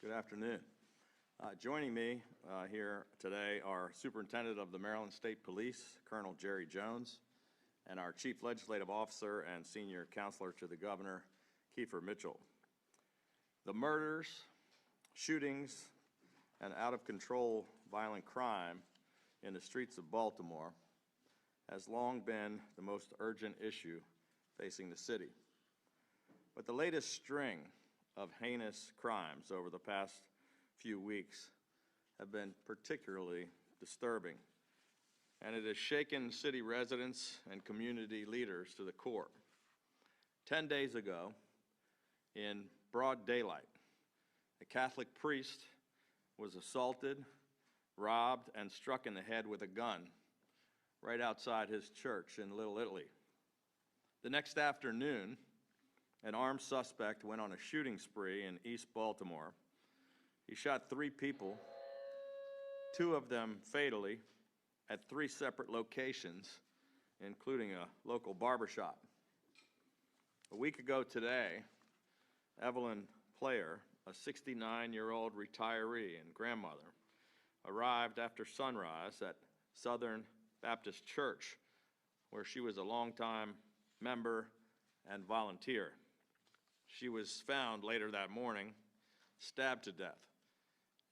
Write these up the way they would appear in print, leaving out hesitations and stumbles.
Good afternoon. Joining me here today are Superintendent of the Maryland State Police, Colonel Jerry Jones, and our Chief Legislative Officer and Senior Counselor to the Governor, Kiefer Mitchell. The murders, shootings, and out-of-control violent crime in the streets of Baltimore has long been the most urgent issue facing the city. But the latest string of heinous crimes over the past few weeks have been particularly disturbing, and it has shaken city residents and community leaders to the core. 10 days ago, in broad daylight, a Catholic priest was assaulted, robbed, and struck in the head with a gun right outside his church in Little Italy. The next afternoon, an armed suspect went on a shooting spree in East Baltimore. He shot 3 people, 2 of them fatally, at 3 separate locations, including a local barbershop. A week ago today, Evelyn Player, a 69-year-old retiree and grandmother, arrived after sunrise at Southern Baptist Church, where she was a longtime member and volunteer. She was found later that morning, stabbed to death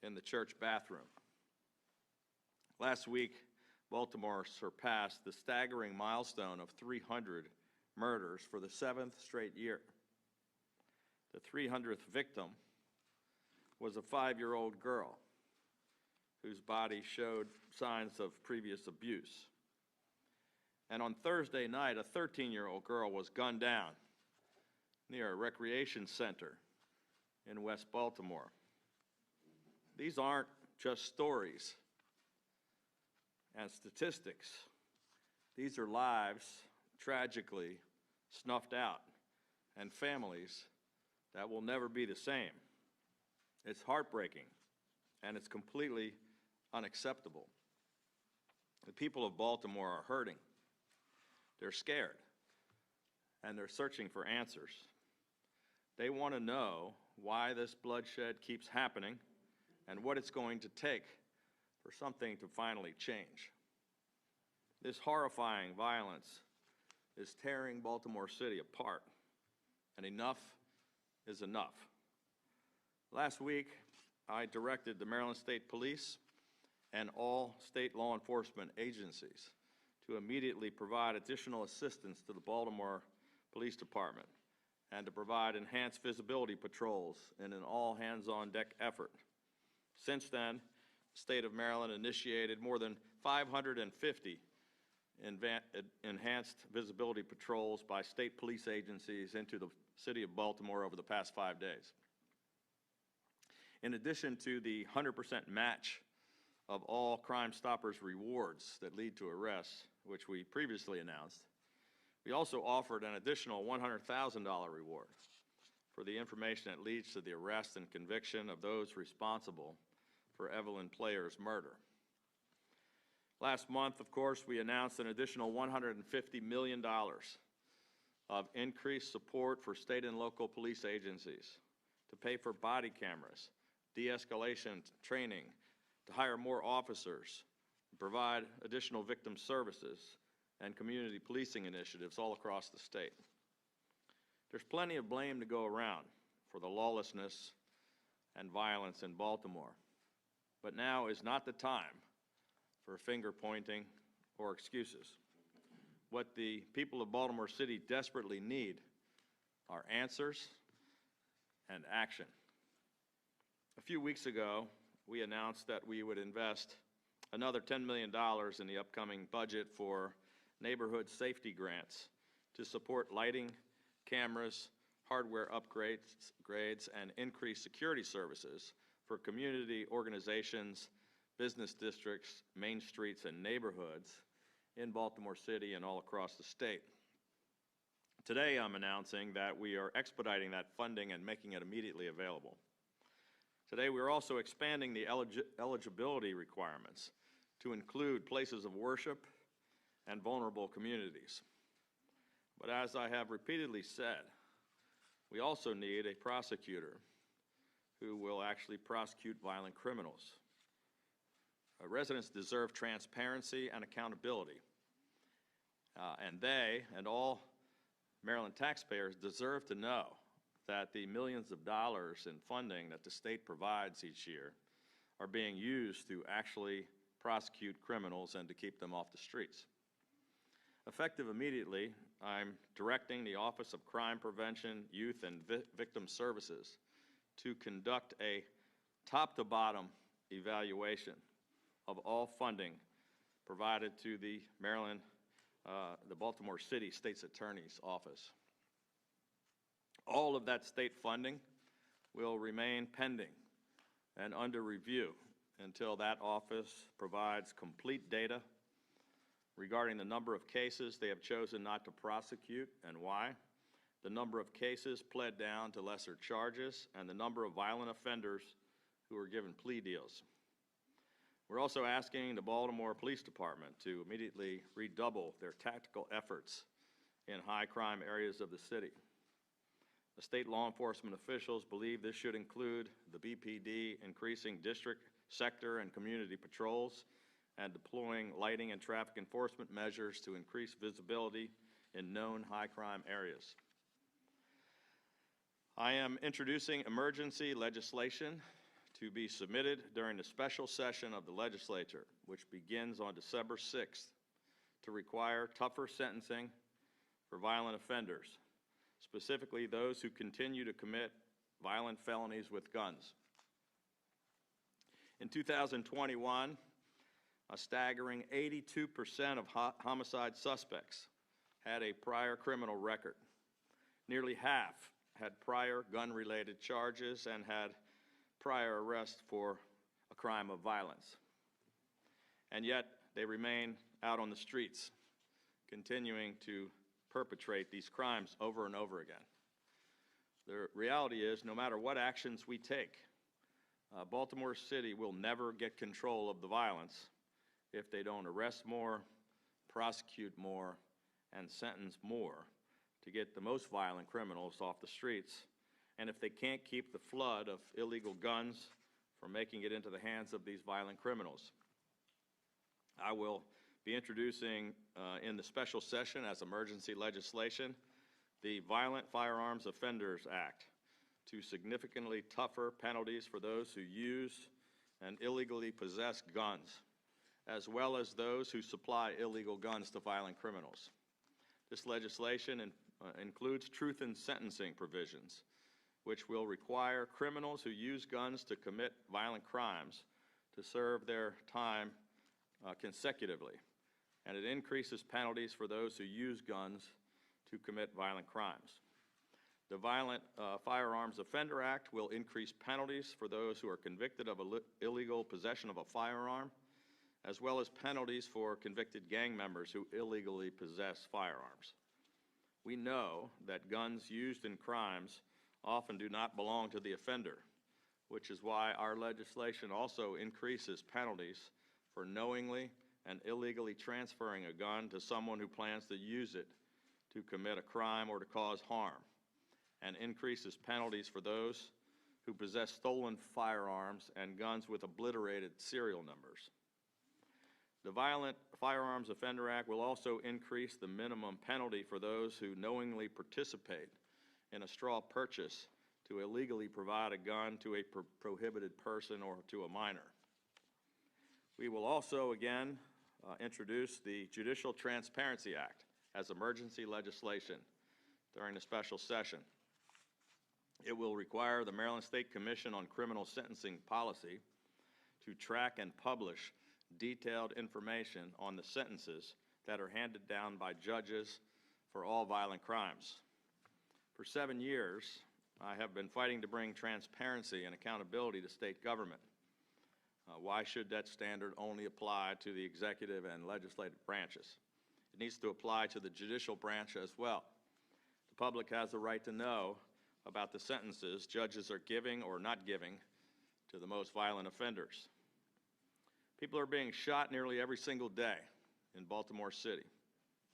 in the church bathroom. Last week, Baltimore surpassed the staggering milestone of 300 murders for the 7th straight year. The 300th victim was a 5-year-old girl whose body showed signs of previous abuse. And on Thursday night, a 13-year-old girl was gunned down near a recreation center in West Baltimore. These aren't just stories and statistics. These are lives tragically snuffed out and families that will never be the same. It's heartbreaking and it's completely unacceptable. The people of Baltimore are hurting. They're scared and they're searching for answers. They want to know why this bloodshed keeps happening and what it's going to take for something to finally change. This horrifying violence is tearing Baltimore City apart, and enough is enough. Last week, I directed the Maryland State Police and all state law enforcement agencies to immediately provide additional assistance to the Baltimore Police Department and to provide enhanced visibility patrols in an all-hands-on-deck effort. Since then, the state of Maryland initiated more than 550 enhanced visibility patrols by state police agencies into the city of Baltimore over the past 5 days. In addition to the 100% match of all Crime Stoppers rewards that lead to arrests, which we previously announced, we also offered an additional $100,000 reward for the information that leads to the arrest and conviction of those responsible for Evelyn Player's murder. Last month, of course, we announced an additional $150 million of increased support for state and local police agencies to pay for body cameras, de-escalation training, to hire more officers, provide additional victim services, and community policing initiatives all across the state. There's plenty of blame to go around for the lawlessness and violence in Baltimore, but now is not the time for finger pointing or excuses. What the people of Baltimore City desperately need are answers and action. A few weeks ago, we announced that we would invest another $10 million in the upcoming budget for neighborhood safety grants to support lighting, cameras, hardware upgrades, and increased security services for community organizations, business districts, main streets, and neighborhoods in Baltimore City and all across the state. Today, I'm announcing that we are expediting that funding and making it immediately available. Today, we're also expanding the eligibility requirements to include places of worship and vulnerable communities. But as I have repeatedly said, we also need a prosecutor who will actually prosecute violent criminals. Residents deserve transparency and accountability, and they and all Maryland taxpayers deserve to know that the millions of dollars in funding that the state provides each year are being used to actually prosecute criminals and to keep them off the streets. Effective immediately, I'm directing the Office of Crime Prevention, Youth, and Victim Services to conduct a top-to-bottom evaluation of all funding provided to the Baltimore City State's Attorney's Office. All of that state funding will remain pending and under review until that office provides complete data regarding the number of cases they have chosen not to prosecute and why, the number of cases pled down to lesser charges, and the number of violent offenders who are given plea deals. We're also asking the Baltimore Police Department to immediately redouble their tactical efforts in high-crime areas of the city. The state law enforcement officials believe this should include the BPD increasing district, sector, and community patrols and deploying lighting and traffic enforcement measures to increase visibility in known high-crime areas. I am introducing emergency legislation to be submitted during the special session of the legislature, which begins on December 6th, to require tougher sentencing for violent offenders, specifically those who continue to commit violent felonies with guns. In 2021, a staggering 82% of homicide suspects had a prior criminal record. Nearly half had prior gun-related charges and had prior arrests for a crime of violence. And yet, they remain out on the streets, continuing to perpetrate these crimes over and over again. The reality is, no matter what actions we take, Baltimore City will never get control of the violence if they don't arrest more, prosecute more, and sentence more to get the most violent criminals off the streets, and if they can't keep the flood of illegal guns from making it into the hands of these violent criminals. I will be introducing in the special session as emergency legislation the Violent Firearms Offenders Act to significantly tougher penalties for those who use and illegally possess guns, as well as those who supply illegal guns to violent criminals. This legislation includes truth in sentencing provisions, which will require criminals who use guns to commit violent crimes to serve their time consecutively, and it increases penalties for those who use guns to commit violent crimes. The Violent Firearms Offender Act will increase penalties for those who are convicted of illegal possession of a firearm, as well as penalties for convicted gang members who illegally possess firearms. We know that guns used in crimes often do not belong to the offender, which is why our legislation also increases penalties for knowingly and illegally transferring a gun to someone who plans to use it to commit a crime or to cause harm, and increases penalties for those who possess stolen firearms and guns with obliterated serial numbers. The Violent Firearms Offender Act will also increase the minimum penalty for those who knowingly participate in a straw purchase to illegally provide a gun to a prohibited person or to a minor. We will also again introduce the Judicial Transparency Act as emergency legislation during the special session. It will require the Maryland State Commission on Criminal Sentencing Policy to track and publish detailed information on the sentences that are handed down by judges for all violent crimes. For 7 years, I have been fighting to bring transparency and accountability to state government. Why should that standard only apply to the executive and legislative branches? It needs to apply to the judicial branch as well. The public has the right to know about the sentences judges are giving or not giving to the most violent offenders. People are being shot nearly every single day in Baltimore City,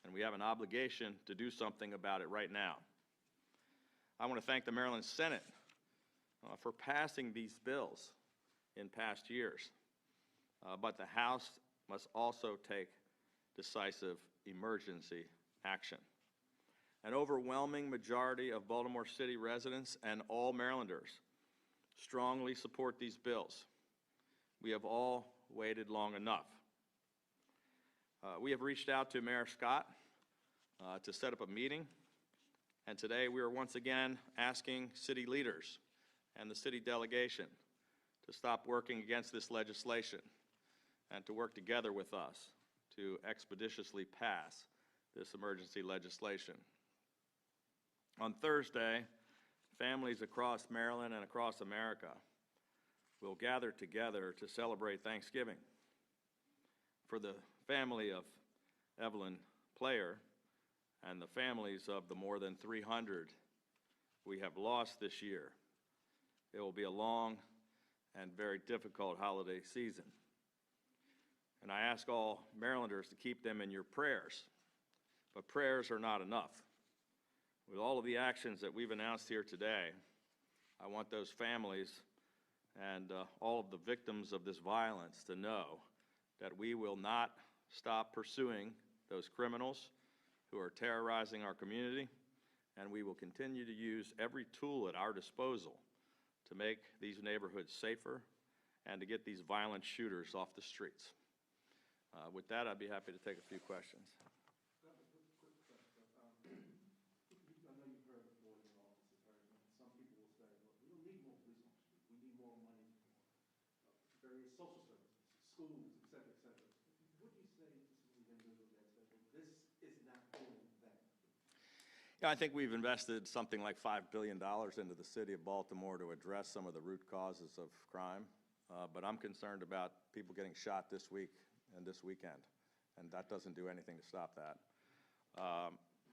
and we have an obligation to do something about it right now. I want to thank the Maryland Senate for passing these bills in past years. But the House must also take decisive emergency action. An overwhelming majority of Baltimore City residents and all Marylanders strongly support these bills. We have all waited long enough. We have reached out to Mayor Scott to set up a meeting, and today we are once again asking city leaders and the city delegation to stop working against this legislation and to work together with us to expeditiously pass this emergency legislation. On Thursday, families across Maryland and across America will gather together to celebrate Thanksgiving. For the family of Evelyn Player and the families of the more than 300 we have lost this year, it will be a long and very difficult holiday season. And I ask all Marylanders to keep them in your prayers. But prayers are not enough. With all of the actions that we've announced here today, I want those families and all of the victims of this violence to know that we will not stop pursuing those criminals who are terrorizing our community, and we will continue to use every tool at our disposal to make these neighborhoods safer and to get these violent shooters off the streets. With that, I'd be happy to take a few questions. I know you've heard before in offices, some people will say, look, we don't need more police officers. We need more money for various social services, schools, et cetera, et cetera. What do you say to some of these individuals that say, well, this is not doing that? Yeah, I think we've invested something like $5 billion into the city of Baltimore to address some of the root causes of crime. But I'm concerned about people getting shot this week and this weekend, and that doesn't do anything to stop that.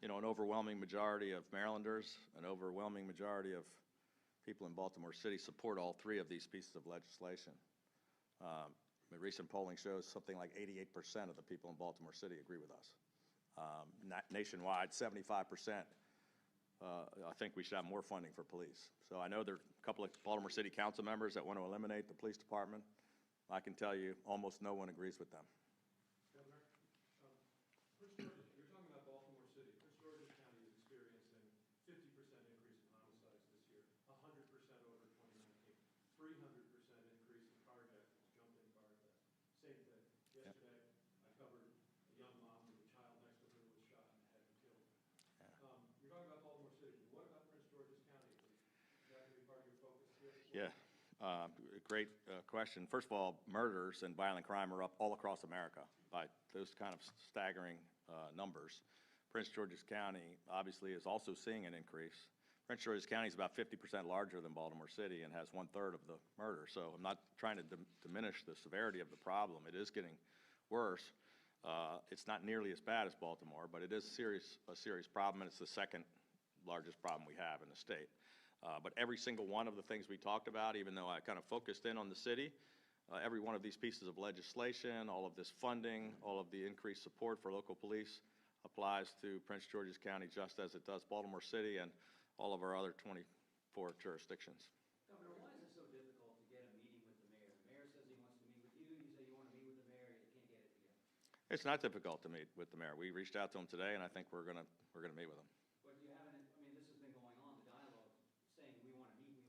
You know, an overwhelming majority of Marylanders, an overwhelming majority of people in Baltimore City support all three of these pieces of legislation. The recent polling shows something like 88% of the people in Baltimore City agree with us. Nationwide, 75%. I think we should have more funding for police. So I know there are a couple of Baltimore City council members that want to eliminate the police department. I can tell you almost no one agrees with them. Governor, Prince George's, you're talking about Baltimore City. Prince George's County is experiencing 50% increase in homicides this year, 100% over 2019, 300% increase in carjackings, jump-in car theft. Same thing. Yesterday, I covered a young mom with a child next to her who was shot in the head and killed. You're talking about Baltimore City. What about Prince George's County? Is that going to be part of your focus here? Yeah. Great question. First of all, murders and violent crime are up all across America by those kind of staggering numbers. Prince George's County obviously is also seeing an increase. Prince George's County is about 50% larger than Baltimore City and has 1/3 of the murder. So I'm not trying to diminish the severity of the problem. It is getting worse. It's not nearly as bad as Baltimore, but it is a serious problem, and it's the second largest problem we have in the state. But every single one of the things we talked about, even though I kind of focused in on the city, every one of these pieces of legislation, all of this funding, all of the increased support for local police applies to Prince George's County just as it does Baltimore City and all of our other 24 jurisdictions. Governor, why is it so difficult to get a meeting with the mayor? The mayor says he wants to meet with you. You say you want to meet with the mayor. You can't get it together. It's not difficult to meet with the mayor. We reached out to him today, and I think we're gonna meet with him. But you haven't. I mean, this has been going on. The dialogue saying we want to meet.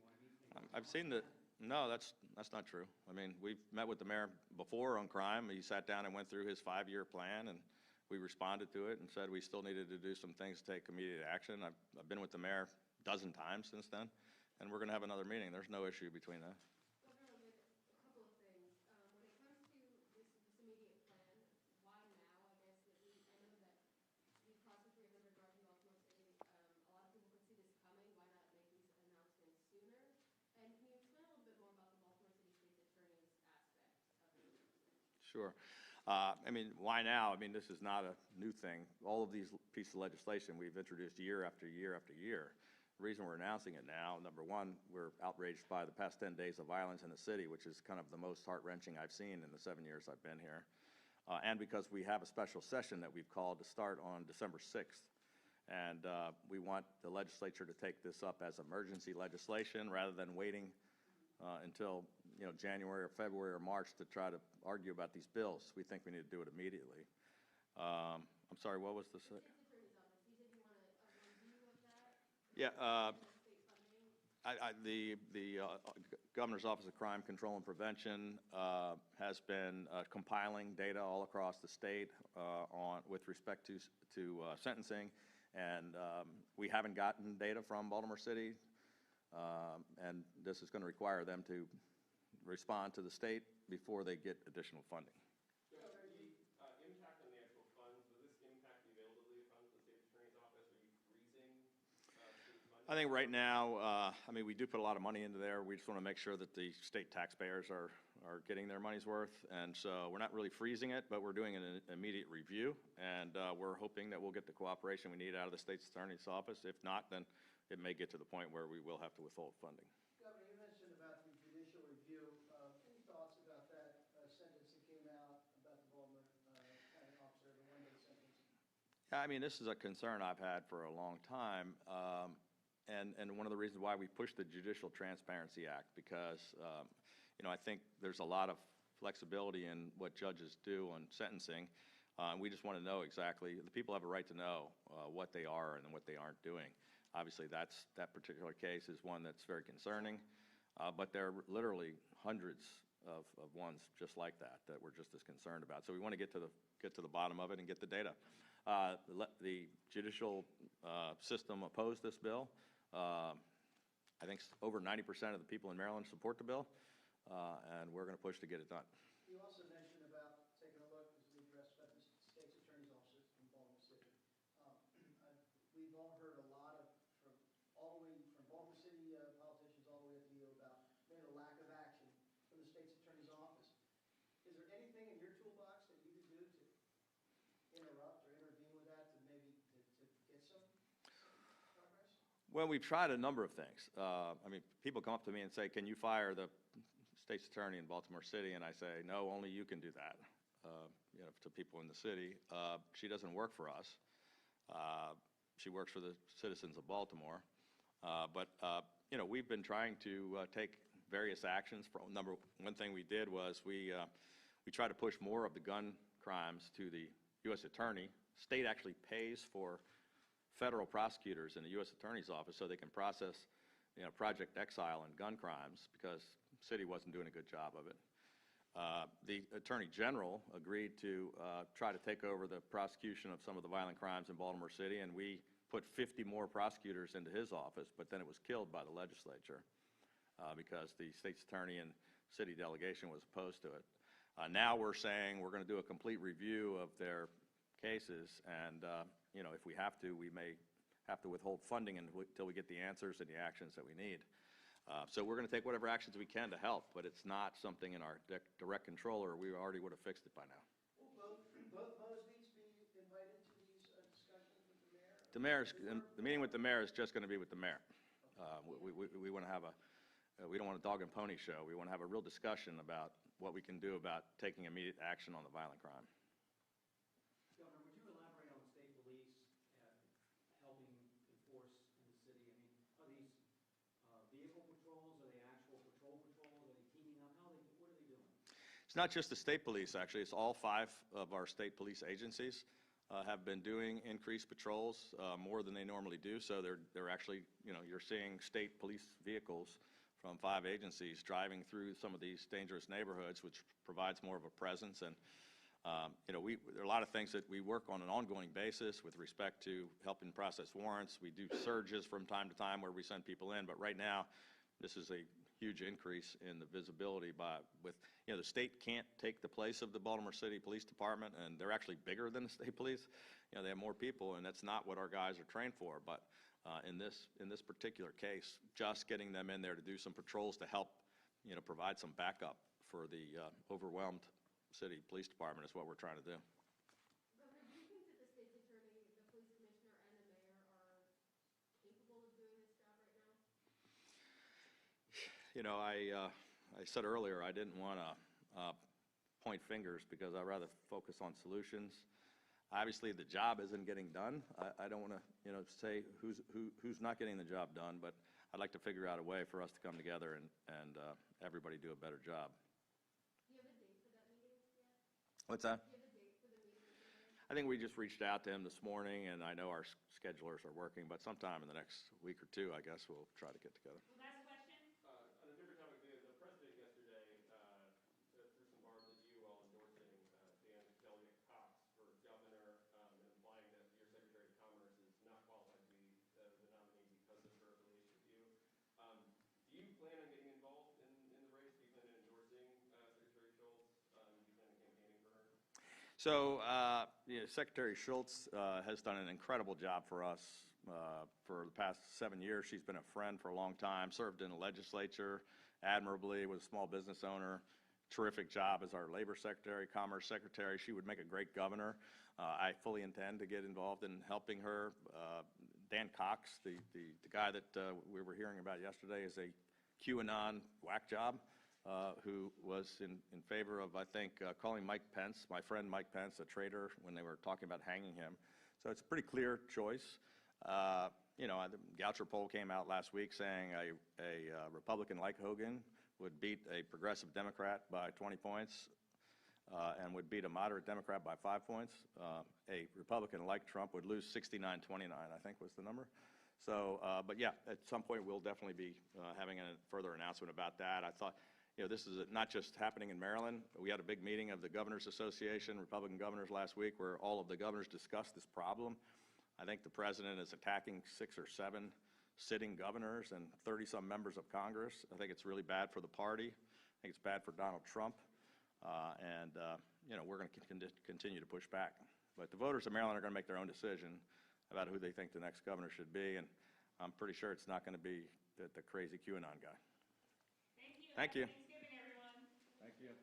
I've seen that. No, that's not true. I mean, we've met with the mayor before on crime. He sat down and went through his 5-year plan, and we responded to it and said we still needed to do some things to take immediate action. I've been with the mayor a dozen times since then, and we're going to have another meeting. There's no issue between that. Governor, with a couple of things. When it comes to this immediate plan, why now? I guess that I know that we crossed the 300 mark in Baltimore City. A lot of people could see this coming. Why not make these announcements sooner? And can you explain a little bit more about the Baltimore City State's Attorney's aspect of the announcement? Sure. I mean, why now? I mean, this is not a new thing. All of these pieces of legislation we've introduced year after year after year. The reason we're announcing it now, number one, we're outraged by the past 10 days of violence in the city, which is kind of the most heart-wrenching I've seen in the 7 years I've been here. And because we have a special session that we've called to start on December 6th. And we want the legislature to take this up as emergency legislation rather than waiting until, January or February or March to try to argue about these bills. We think we need to do it immediately. I'm sorry, what was the? State's Attorney's Office, you said you want a review of that? Yeah, And the state funding? the Governor's Office of Crime Control and Prevention has been compiling data all across the state with respect to sentencing, and we haven't gotten data from Baltimore City, and this is going to require them to respond to the state before they get additional funding. So the impact on the actual funds, does this impact the availability of funds to the State's Attorney's Office? Are you freezing state funding? I think right now, we do put a lot of money into there. We just want to make sure that the state taxpayers are getting their money's worth. And so we're not really freezing it, but we're doing an immediate review. And we're hoping that we'll get the cooperation we need out of the state's attorney's office. If not, then it may get to the point where we will have to withhold funding. Governor, you mentioned about the judicial review. Any thoughts about that sentence that came out about the Baltimore County officer, the one-day sentence? Yeah, this is a concern I've had for a long time. And one of the reasons why we pushed the Judicial Transparency Act, because, I think there's a lot of flexibility in what judges do on sentencing. We just want to know exactly, the people have a right to know what they are and what they aren't doing. Obviously, that particular case is one that's very concerning, but there are literally hundreds of ones just like that we're just as concerned about. So we want to get to the bottom of it and get the data. The judicial system opposed this bill. I think over 90% of the people in Maryland support the bill, and we're going to push to get it done. You also mentioned about taking a look, as we addressed about the state's attorney's offices in Baltimore City. We've all heard a lot of, all the way from Baltimore City politicians all the way up to you about maybe the lack of action from the state's attorney's office. Is there anything in your toolbox that you could do to interrupt or intervene with that to maybe to get some progress? Well, we've tried a number of things. People come up to me and say, can you fire the state's attorney in Baltimore City? And I say, no, only you can do that, to people in the city. She doesn't work for us. She works for the citizens of Baltimore. But we've been trying to take various actions. One thing we did was we tried to push more of the gun crimes to the U.S. attorney. State actually pays for federal prosecutors in the U.S. attorney's office so they can process, Project Exile and gun crimes, because the city wasn't doing a good job of it. The Attorney General agreed to try to take over the prosecution of some of the violent crimes in Baltimore City, and we put 50 more prosecutors into his office, but then it was killed by the legislature because the state's attorney and city delegation was opposed to it. Now we're saying we're going to do a complete review of their cases, and if we have to, we may have to withhold funding until we get the answers and the actions that we need. So we're going to take whatever actions we can to help, but it's not something in our direct control, or we already would have fixed it by now. Will both Mosbys be invited to these discussions with the mayor? The meeting with the mayor is just going to be with the mayor. We want to have we don't want a dog and pony show. We want to have a real discussion about what we can do about taking immediate action on the violent crime. Governor, would you elaborate on state police helping enforce in the city? Are these vehicle patrols? Are they actual patrols? Are they teaming up? What are they doing? It's not just the state police, actually. It's all 5 of our state police agencies have been doing increased patrols more than they normally do. So they're actually, you're seeing state police vehicles from 5 agencies driving through some of these dangerous neighborhoods, which provides more of a presence. And there are a lot of things that we work on an ongoing basis with respect to helping process warrants. We do surges from time to time where we send people in, but right now this is a huge increase in the visibility the state can't take the place of the Baltimore City Police Department, and they're actually bigger than the state police. They have more people, and that's not what our guys are trained for. But in this particular case, just getting them in there to do some patrols to help, provide some backup for the overwhelmed city police department is what we're trying to do. Governor, do you think that the state's attorney, the police commissioner, and the mayor are capable of doing this job right now? I said earlier I didn't want to point fingers because I'd rather focus on solutions. Obviously, the job isn't getting done. I don't want to, say who's not getting the job done, but I'd like to figure out a way for us to come together and everybody do a better job. Do you have a date for that meeting yet? What's that? Do you have a date for the meeting in January? I think we just reached out to him this morning, and I know our schedulers are working, but sometime in the next week or two, I guess, we'll try to get together. Last question? On a different topic, the president yesterday threw some barbs at you while endorsing Dan Cox for governor, and implying that your Secretary of Commerce is not qualified to be the nominee because of her affiliation with you. Do you plan on getting involved in the race? Do you plan on endorsing Secretary Schultz? Do you plan on campaigning for her? So, Secretary Schultz has done an incredible job for us for the past 7 years. She's been a friend for a long time, served in the legislature admirably, was a small business owner. Terrific job as our labor secretary, commerce secretary. She would make a great governor. I fully intend to get involved in helping her. Dan Cox, the guy that we were hearing about yesterday, is a QAnon whack job. Who was in favor of, I think, calling Mike Pence, my friend Mike Pence, a traitor when they were talking about hanging him. So it's a pretty clear choice. The Goucher poll came out last week saying a Republican like Hogan would beat a progressive Democrat by 20 points and would beat a moderate Democrat by 5 points. A Republican like Trump would lose 69-29, I think was the number. So, but yeah, at some point we'll definitely be having a further announcement about that. I thought, this is not just happening in Maryland. We had a big meeting of the Governors Association, Republican governors last week, where all of the governors discussed this problem. I think the president is attacking 6 or 7 sitting governors and 30-some members of Congress. I think it's really bad for the party. I think it's bad for Donald Trump. We're going to continue to push back. But the voters of Maryland are going to make their own decision about who they think the next governor should be, and I'm pretty sure it's not going to be the crazy QAnon guy. Thank you. Thank you. Happy Thanksgiving, everyone. Thank you.